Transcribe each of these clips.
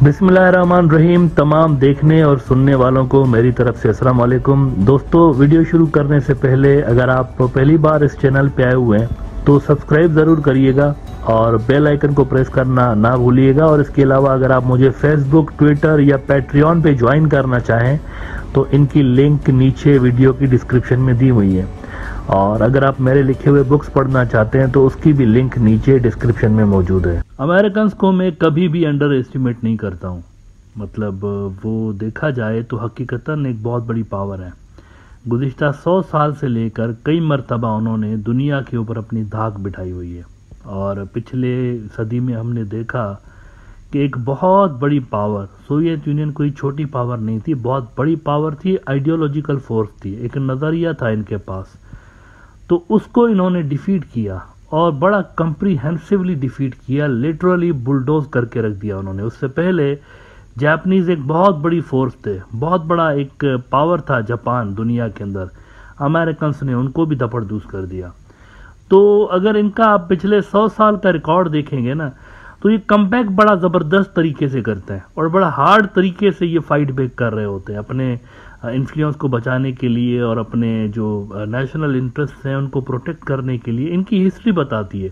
बिस्मिल्लाहिर्रहमानिर्रहीम। तमाम देखने और सुनने वालों को मेरी तरफ से अस्सलाम वालेकुम। दोस्तों, वीडियो शुरू करने से पहले अगर आप पहली बार इस चैनल पे आए हुए हैं तो सब्सक्राइब ज़रूर करिएगा और बेल आइकन को प्रेस करना ना भूलिएगा। और इसके अलावा अगर आप मुझे फेसबुक, ट्विटर या पैट्रियन पे ज्वाइन करना चाहें तो इनकी लिंक नीचे वीडियो की डिस्क्रिप्शन में दी हुई है। और अगर आप मेरे लिखे हुए बुक्स पढ़ना चाहते हैं तो उसकी भी लिंक नीचे डिस्क्रिप्शन में मौजूद है। अमेरिकन को मैं कभी भी अंडर एस्टिमेट नहीं करता हूँ। मतलब वो देखा जाए तो हकीकतन एक बहुत बड़ी पावर है। गुज़िश्ता 100 साल से लेकर कई मरतबा उन्होंने दुनिया के ऊपर अपनी धाक बिठाई हुई है। और पिछले सदी में हमने देखा कि एक बहुत बड़ी पावर, सोवियत यूनियन कोई छोटी पावर नहीं थी, बहुत बड़ी पावर थी, आइडियोलॉजिकल फोर्स थी, एक नज़रिया था इनके पास। तो उसको इन्होंने डिफीट किया और बड़ा कंप्रीहेंसिवली डिफीट किया, लिटरली बुलडोज करके रख दिया उन्होंने। उससे पहले जापानीज एक बहुत बड़ी फोर्स थे, बहुत बड़ा एक पावर था जापान दुनिया के अंदर। अमेरिकन ने उनको भी दपड़दूस कर दिया। तो अगर इनका आप पिछले 100 साल का रिकॉर्ड देखेंगे ना तो ये कमबैक बड़ा ज़बरदस्त तरीके से करते हैं और बड़ा हार्ड तरीके से ये फाइट बैक कर रहे होते हैं अपने इन्फ्लुएंस को बचाने के लिए और अपने जो नेशनल इंटरेस्ट हैं उनको प्रोटेक्ट करने के लिए। इनकी हिस्ट्री बताती है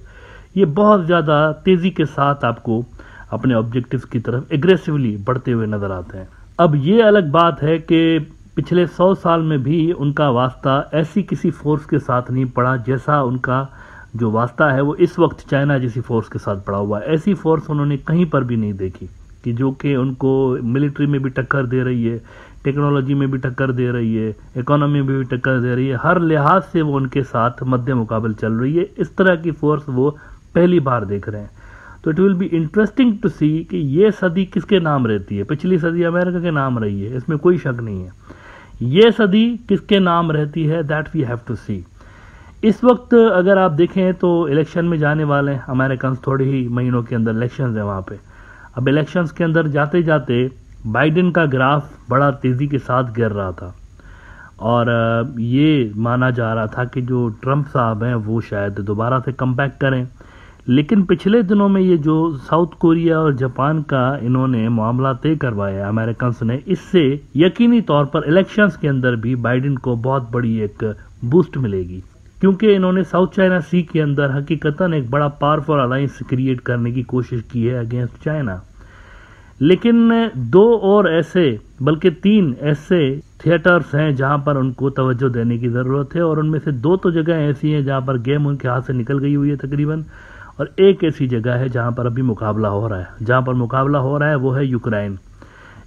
ये बहुत ज़्यादा तेज़ी के साथ आपको अपने ऑब्जेक्टिव्स की तरफ एग्रेसिवली बढ़ते हुए नज़र आते हैं। अब ये अलग बात है कि पिछले 100 साल में भी उनका वास्ता ऐसी किसी फोर्स के साथ नहीं पड़ा जैसा उनका जो वास्ता है वो इस वक्त चाइना जैसी फोर्स के साथ पड़ा हुआ है। ऐसी फोर्स उन्होंने कहीं पर भी नहीं देखी कि जो कि उनको मिलिट्री में भी टक्कर दे रही है, टेक्नोलॉजी में भी टक्कर दे रही है, इकोनॉमी में भी टक्कर दे रही है, हर लिहाज से वो उनके साथ मध्य मुकाबल चल रही है। इस तरह की फोर्स वो पहली बार देख रहे हैं। तो it will be interesting to see कि ये सदी किसके नाम रहती है। पिछली सदी अमेरिका के नाम रही है, इसमें कोई शक नहीं है। ये सदी किसके नाम रहती है, दैट वी हैव टू सी। इस वक्त अगर आप देखें तो इलेक्शन में जाने वाले हैं अमेरिकन, थोड़े ही महीनों के अंदर इलेक्शंस है वहाँ पे। अब इलेक्शंस के अंदर जाते जाते बाइडेन का ग्राफ बड़ा तेज़ी के साथ गिर रहा था और ये माना जा रहा था कि जो ट्रंप साहब हैं वो शायद दोबारा से कमबैक करें। लेकिन पिछले दिनों में ये जो साउथ कोरिया और जापान का इन्होंने मामला तय करवाया अमेरिकन ने, इससे यकीनी तौर पर इलेक्शंस के अंदर भी बाइडेन को बहुत बड़ी एक बूस्ट मिलेगी, क्योंकि इन्होंने साउथ चाइना सी के अंदर हकीकतन एक बड़ा पावरफुल अलायंस क्रिएट करने की कोशिश की है अगेंस्ट चाइना। लेकिन 2 और ऐसे बल्कि 3 ऐसे थिएटर्स हैं जहां पर उनको तवज्जो देने की ज़रूरत है और उनमें से 2 तो जगह ऐसी हैं जहां पर गेम उनके हाथ से निकल गई हुई है तकरीबन, और एक ऐसी जगह है जहां पर अभी मुकाबला हो रहा है। जहां पर मुकाबला हो रहा है वो है यूक्रेन।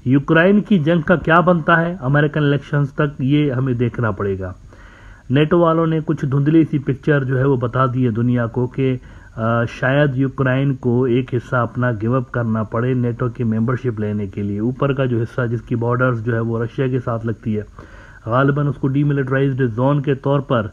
यूक्रेन की जंग का क्या बनता है अमेरिकन इलेक्शंस तक, ये हमें देखना पड़ेगा। नेटो वालों ने कुछ धुंधली सी पिक्चर जो है वो बता दी है दुनिया को कि शायद यूक्रेन को एक हिस्सा अपना गिव अप करना पड़े नेटो की मेंबरशिप लेने के लिए। ऊपर का जो हिस्सा जिसकी बॉर्डर्स जो है वो रशिया के साथ लगती है, गालिबन उसको डीमिलिटराइज्ड जोन के तौर पर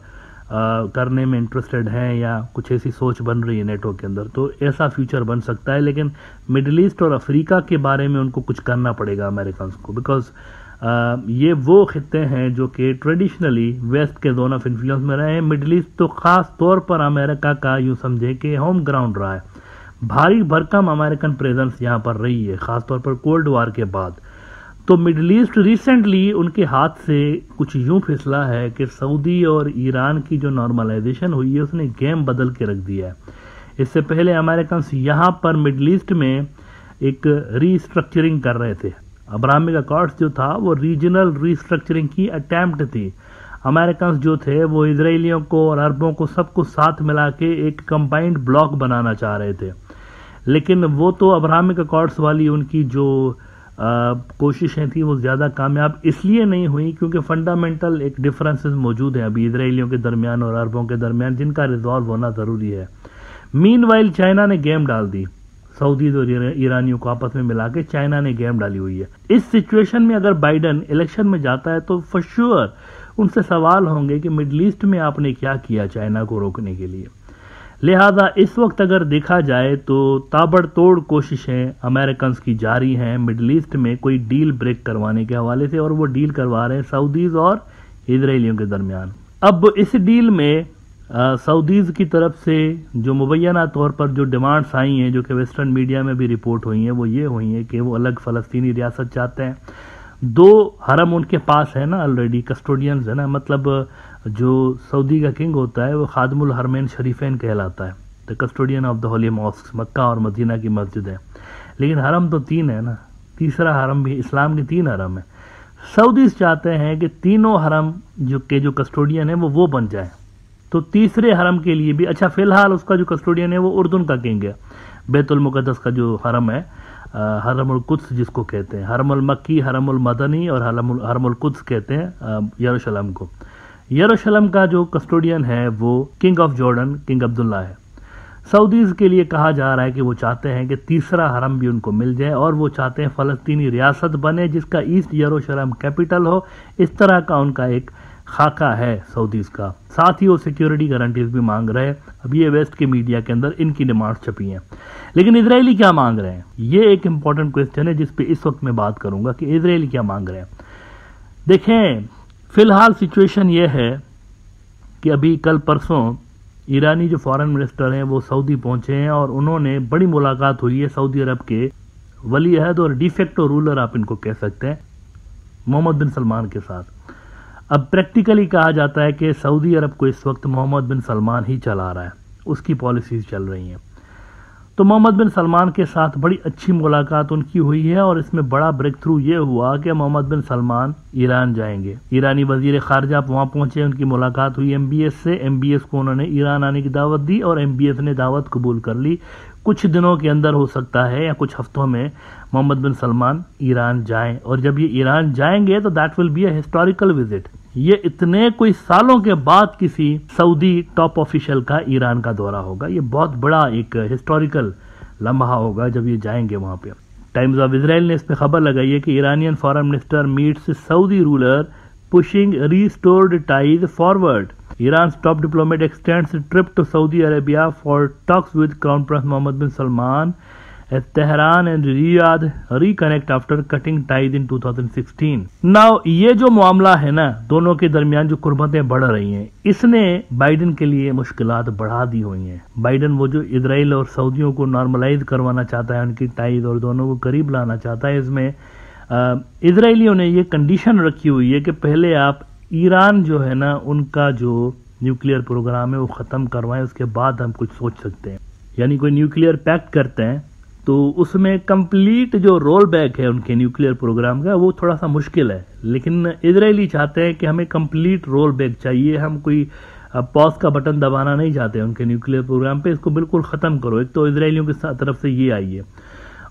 करने में इंटरेस्टेड हैं या कुछ ऐसी सोच बन रही है नेटो के अंदर। तो ऐसा फ्यूचर बन सकता है। लेकिन मिडिल ईस्ट और अफ्रीका के बारे में उनको कुछ करना पड़ेगा अमेरिकन को, बिकॉज ये वो खित्ते हैं जो कि ट्रेडिशनली वेस्ट के जोन ऑफ इन्फ्लुएंस में रहे हैं। मिडिल ईस्ट तो खास तौर पर अमेरिका का यूं समझे कि होम ग्राउंड रहा है। भारी भरकम अमेरिकन प्रेजेंस यहाँ पर रही है, खास तौर पर कोल्ड वार के बाद। तो मिडिल ईस्ट रिसेंटली उनके हाथ से कुछ यूं फिसला है कि सऊदी और ईरान की जो नॉर्मलाइजेशन हुई है उसने गेम बदल के रख दिया है। इससे पहले अमेरिकन यहाँ पर मिडिल ईस्ट में एक रीस्ट्रक्चरिंग कर रहे थे। अब्राहमिक अकॉर्ड्स जो था वो रीजनल रीस्ट्रक्चरिंग की अटेम्प्ट थी। अमेरिकन जो थे वो इजरायलियों को और अरबों को सबको साथ मिला के एक कंबाइंड ब्लॉक बनाना चाह रहे थे। लेकिन वो तो अब्राहमिक अकॉर्ड्स वाली उनकी जो कोशिशें थी वो ज़्यादा कामयाब इसलिए नहीं हुई क्योंकि फंडामेंटल एक डिफरेंसेस मौजूद हैं अभी इजरायलियों के दरमियान और अरबों के दरमियान, जिनका रिजॉल्व होना ज़रूरी है। मीनवाइल चाइना ने गेम डाल दी, सऊदी और ईरानियों को आपस में मिला के चाइना ने गेम डाली हुई है। इस सिचुएशन में अगर बाइडेन इलेक्शन में जाता है तो फॉर श्योर उनसे सवाल होंगे कि मिडिल ईस्ट में आपने क्या किया चाइना को रोकने के लिए। लिहाजा इस वक्त अगर देखा जाए तो ताबड़तोड़ कोशिशें अमेरिकन की जारी हैं मिडिल ईस्ट में कोई डील ब्रेक करवाने के हवाले से, और वो डील करवा रहे हैं सऊदीज और इजरायलियों के दरमियान। अब इस डील में सऊदीज़ की तरफ से जो मुबैना तौर पर जो डिमांड्स आई हैं, जो कि वेस्टर्न मीडिया में भी रिपोर्ट हुई हैं, वो ये हुई हैं कि वो अलग फ़लस्तीनी रियासत चाहते हैं। 2 हरम उनके पास है ना, ऑलरेडी कस्टोडियंस है ना, मतलब जो सऊदी का किंग होता है वो खादमुल हरमैन शरीफैन कहलाता है, the custodian of the holy mosque. Mecca और मदीना की मस्जिद है, लेकिन हरम तो 3 है ना, तीसरा हरम भी, इस्लाम के 3 हरम है। सऊदीज़ चाहते हैं कि तीनों हरम जो कस्टोडियन है वो बन जाए, तो तीसरे हरम के लिए भी अच्छा, फिलहाल उसका जो कस्टोडियन है वो उर्दून का किंग है। बैतुल मुक़द्दस का जो हरम है, हरमुल कुद्स जिसको कहते हैं, हरमुल मक्की, हरमुल मदनी और हरमुल कुद्स कहते हैं यरूशलेम को। यरूशलेम का जो कस्टोडियन है वो king of Jordan, king Abdullah है। सऊदीज़ के लिए कहा जा रहा है कि वो चाहते हैं कि तीसरा हरम भी उनको मिल जाए, और वो चाहते हैं फ़लस्तीनी रियासत बने जिसका ईस्ट यरूशलेम कैपिटल हो। इस तरह का उनका एक खाका है सऊदीज़ का। साथ ही वो सिक्योरिटी गारंटीज भी मांग रहे हैं। अब ये वेस्ट के मीडिया के अंदर इनकी डिमांड छपी हैं, लेकिन इजरायली क्या मांग रहे हैं, ये एक इंपॉर्टेंट क्वेश्चन है जिस पे इस वक्त मैं बात करूंगा कि इजरायली क्या मांग रहे हैं। देखें, फिलहाल सिचुएशन ये है कि अभी कल परसों ईरानी जो फॉरेन मिनिस्टर हैं वो सऊदी पहुंचे हैं, और उन्होंने बड़ी मुलाकात हुई है सऊदी अरब के वली अहद और डिफेक्टो रूलर आप इनको कह सकते हैं, मोहम्मद बिन सलमान के साथ। अब प्रैक्टिकली कहा जाता है कि सऊदी अरब को इस वक्त मोहम्मद बिन सलमान ही चला रहा है, उसकी पॉलिसीज चल रही हैं। तो मोहम्मद बिन सलमान के साथ बड़ी अच्छी मुलाकात उनकी हुई है, और इसमें बड़ा ब्रेक थ्रू ये हुआ कि मोहम्मद बिन सलमान ईरान जाएंगे। ईरानी वजीर खारजा वहाँ पहुंचे, उनकी मुलाकात हुई MBS से। MBS को उन्होंने ईरान आने की दावत दी और MBS ने दावत कबूल कर ली। कुछ दिनों के अंदर हो सकता है या कुछ हफ्तों में मोहम्मद बिन सलमान ईरान जाएं, और जब ये ईरान जाएंगे तो that will be a historical visit. ये इतने कोई सालों के बाद किसी सऊदी टॉप ऑफिशियल का ईरान का दौरा होगा। ये बहुत बड़ा एक हिस्टोरिकल लम्हा होगा जब ये जाएंगे वहां पे। टाइम्स ऑफ इजराइल ने इस पे खबर लगाई है कि Iranian foreign minister meets Saudi ruler pushing restored ties forward. Iran's top diplomat extends a trip to Saudi Arabia for talks with Crown Prince Mohammed bin Salman as Tehran and Riyadh reconnect after cutting ties in 2016. Now ये जो मामला है ना, दोनों के दरमियान जो कुर्बतें बढ़ रही हैं, इसने बाइडन के लिए मुश्किलात बढ़ा दी हुई हैं। बाइडन वो जो इजराइल और सऊदियों को नॉर्मलाइज करवाना चाहता है, उनकी टाइज और दोनों को करीब लाना चाहता है। इसमें इजराइलियों ने ये कंडीशन रखी हुई है कि पहले आप ईरान जो है ना, उनका जो न्यूक्लियर प्रोग्राम है वो ख़त्म करवाएं, उसके बाद हम कुछ सोच सकते हैं। यानी कोई न्यूक्लियर पैक्ट करते हैं तो उसमें कंप्लीट जो रोल बैक है उनके न्यूक्लियर प्रोग्राम का, वो थोड़ा सा मुश्किल है। लेकिन इजरायली चाहते हैं कि हमें कंप्लीट रोल बैक चाहिए, हम कोई पॉज का बटन दबाना नहीं चाहते उनके न्यूक्लियर प्रोग्राम पे, इसको बिल्कुल ख़त्म करो। एक तो इजरायलियों की तरफ से ये आई है,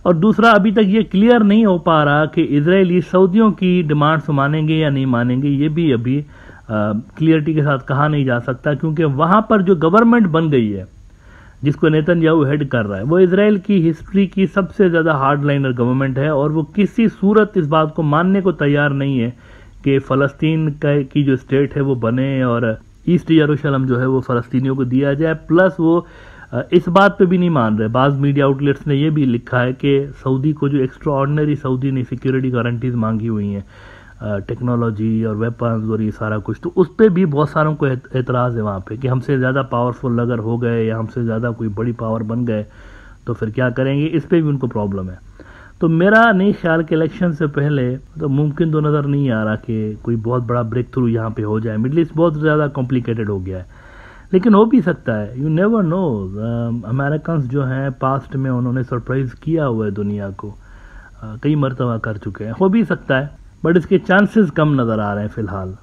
और दूसरा अभी तक ये क्लियर नहीं हो पा रहा कि इजरायली सऊदियों की डिमांड्स मानेंगे या नहीं मानेंगे। ये भी अभी क्लियरिटी के साथ कहा नहीं जा सकता, क्योंकि वहां पर जो गवर्नमेंट बन गई है जिसको नेतन्याहू हेड कर रहा है, वो इजराइल की हिस्ट्री की सबसे ज्यादा हार्डलाइनर गवर्नमेंट है, और वो किसी सूरत इस बात को मानने को तैयार नहीं है कि फलस्तीन की जो स्टेट है वो बने और ईस्ट यरूशलेम जो है वो फलस्तीनियों को दिया जाए। प्लस वो इस बात पे भी नहीं मान रहे, बाज मीडिया आउटलेट्स ने ये भी लिखा है कि सऊदी को जो एक्स्ट्रा ऑर्डिनरी सऊदी ने सिक्योरिटी गारंटीज मांगी हुई हैं, टेक्नोलॉजी और वेपन्स और ये सारा कुछ, तो उस पर भी बहुत सारों को एतराज़ है वहाँ पे कि हमसे ज़्यादा पावरफुल अगर हो गए या हमसे ज़्यादा कोई बड़ी पावर बन गए तो फिर क्या करेंगे, इस पर भी उनको प्रॉब्लम है। तो मेरा नहीं ख्याल कि इलेक्शन से पहले तो मुमकिन तो नज़र नहीं आ रहा कि कोई बहुत बड़ा ब्रेक थ्रू यहाँ पे हो जाए। मिडल ईस्ट बहुत ज़्यादा कॉम्प्लिकेटेड हो गया है, लेकिन हो भी सकता है, यू नेवर नो। अमेरिकन्स जो हैं पास्ट में उन्होंने सरप्राइज़ किया हुआ है दुनिया को, कई मरतबा कर चुके हैं, हो भी सकता है, बट इसके चांसेस कम नज़र आ रहे हैं फ़िलहाल।